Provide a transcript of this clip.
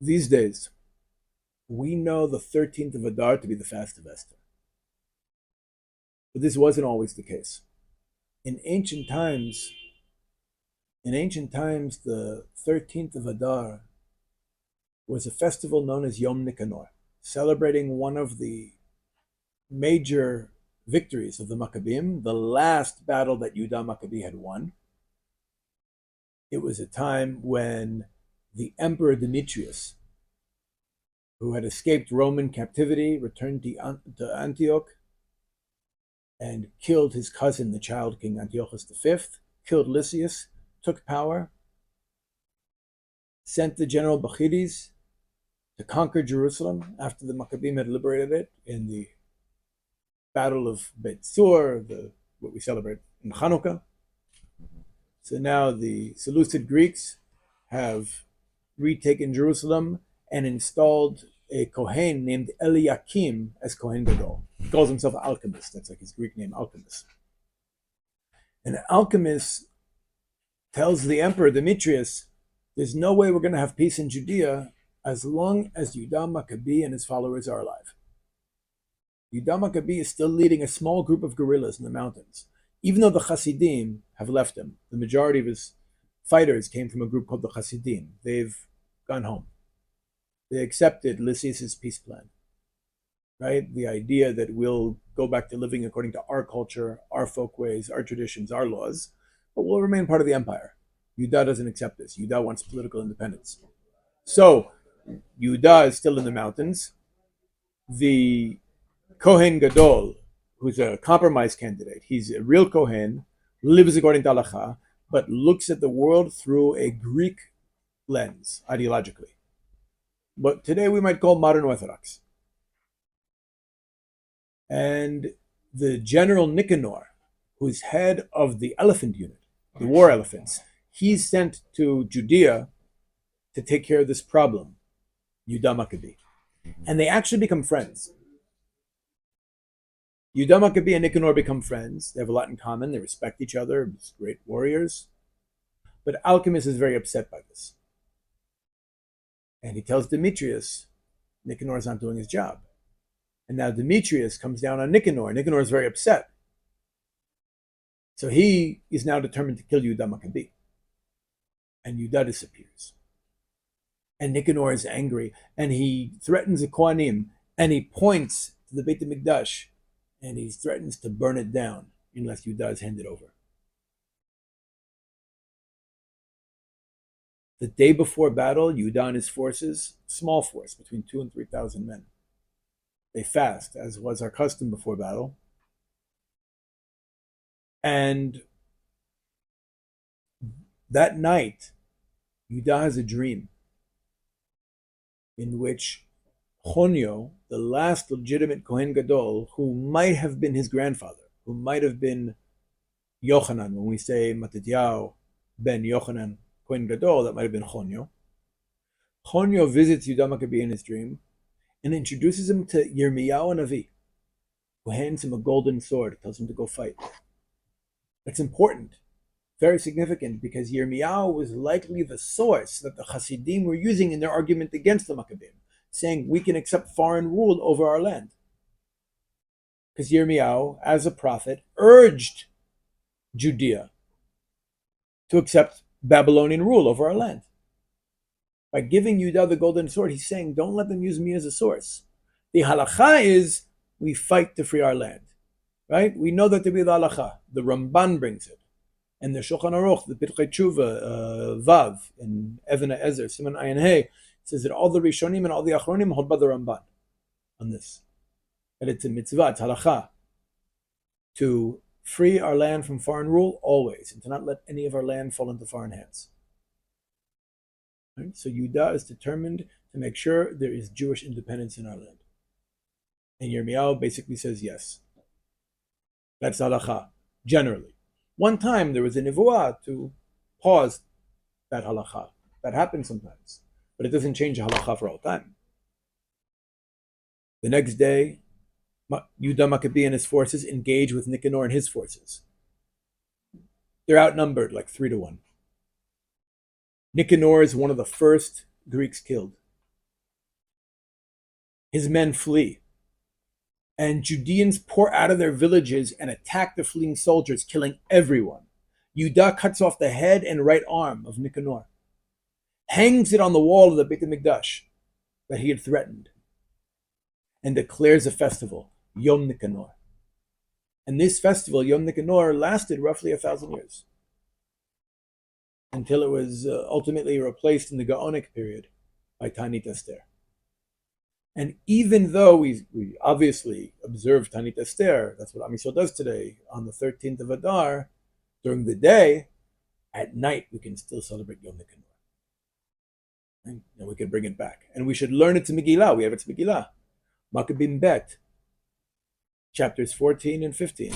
These days, we know the 13th of Adar to be the Fast of Esther. But this wasn't always the case. In ancient times, the 13th of Adar was a festival known as Yom Nikanor, celebrating one of the major victories of the Maccabean, the last battle that Yehuda Maccabi had won. It was a time when the Emperor Demetrius, who had escaped Roman captivity, returned to Antioch and killed his cousin, the child king Antiochus V, killed Lysias, took power, sent the general Befriends to conquer Jerusalem after the Maccabean had liberated it in the Battle of Beit Sur, what we celebrate in Hanukkah. So now the Seleucid Greeks have retaken Jerusalem and installed a Kohen named Eliakim as Kohen Gadol. He calls himself an alchemist. That's like his Greek name, alchemist. And the alchemist tells the emperor Demetrius, there's no way we're going to have peace in Judea as long as Yehuda Maccabi and his followers are alive. Yehuda Maccabi is still leading a small group of guerrillas in the mountains, even though the Hasidim have left him. The majority of his fighters came from a group called the Hasidim. They've gone home. They accepted Lysias' peace plan, right? The idea that we'll go back to living according to our culture, our folkways, our traditions, our laws, but we'll remain part of the empire. Yehuda doesn't accept this. Yehuda wants political independence. So Yehuda is still in the mountains. The Kohen Gadol, who's a compromise candidate, he's a real Kohen, lives according to halacha, but looks at the world through a Greek lens, ideologically. But today we might call modern Orthodox. And the general Nikanor, who's head of the elephant unit, the war elephants, he's sent to Judea to take care of this problem, Yehuda Maccabi. And they actually become friends. Yehuda Maccabi and Nikanor become friends. They have a lot in common. They respect each other. They're great warriors. But Alchemist is very upset by this. And he tells Demetrius, Nikanor is not doing his job. And now Demetrius comes down on Nikanor. Nikanor is very upset. So he is now determined to kill Yehuda Maccabi. And Yehuda disappears. And Nikanor is angry. And he threatens the Kohanim. And he points to the Beit HaMikdash. And he threatens to burn it down unless Yehuda is handed over. The day before battle, Yehuda and his forces, small force, between 2,000 and 3,000 men, they fast, as was our custom before battle. And that night, Yehuda has a dream in which Chonio, the last legitimate Kohen Gadol, who might have been his grandfather, who might have been Yochanan, when we say Matityahu ben Yochanan Kohen Gadol, that might have been Chonio. Chonio visits Yehuda Maccabi in his dream and introduces him to Yirmiyahu Navi, who hands him a golden sword, tells him to go fight. That's important, very significant, because Yirmiyahu was likely the source that the Hasidim were using in their argument against the Maccabean, saying we can accept foreign rule over our land. Because Yirmiyahu, as a prophet, urged Judea to accept Babylonian rule over our land. By giving Yehuda the golden sword, he's saying, don't let them use me as a source. The halacha is, we fight to free our land. Right? We know that to be the halacha. The Ramban brings it. And the Shulchan Aruch, the Pirkei Tshuva, Vav, in Even HaEzer, Siman Ayin Hey, says that all the Rishonim and all the Achronim hold by the Ramban on this. That it's a mitzvah, it's halacha, to free our land from foreign rule always, and to not let any of our land fall into foreign hands. Right? So Yehuda is determined to make sure there is Jewish independence in our land. And Yirmiyahu basically says yes. That's halacha, generally. One time there was a nevuah to pause that halacha. That happens sometimes, but it doesn't change the halacha for all time. The next day, Yehuda Maccabi and his forces engage with Nikanor and his forces. They're outnumbered like 3-1. Nikanor is one of the first Greeks killed. his men flee. And Judeans pour out of their villages and attack the fleeing soldiers, killing everyone. Yehuda cuts off the head and right arm of Nikanor, hangs it on the wall of the Beit HaMikdash that he had threatened, and declares a festival, Yom Nikanor. And this festival, Yom Nikanor, lasted roughly 1,000 years, until it was ultimately replaced in the Gaonic period by Tanit Esther. And even though we obviously observe Tanit Esther, that's what Am Yisrael does today, on the 13th of Adar, during the day, at night we can still celebrate Yom Nikanor. And we can bring it back. And we should learn it to Megillah. We have it to Megillah. Maccabean Bet, chapters 14 and 15.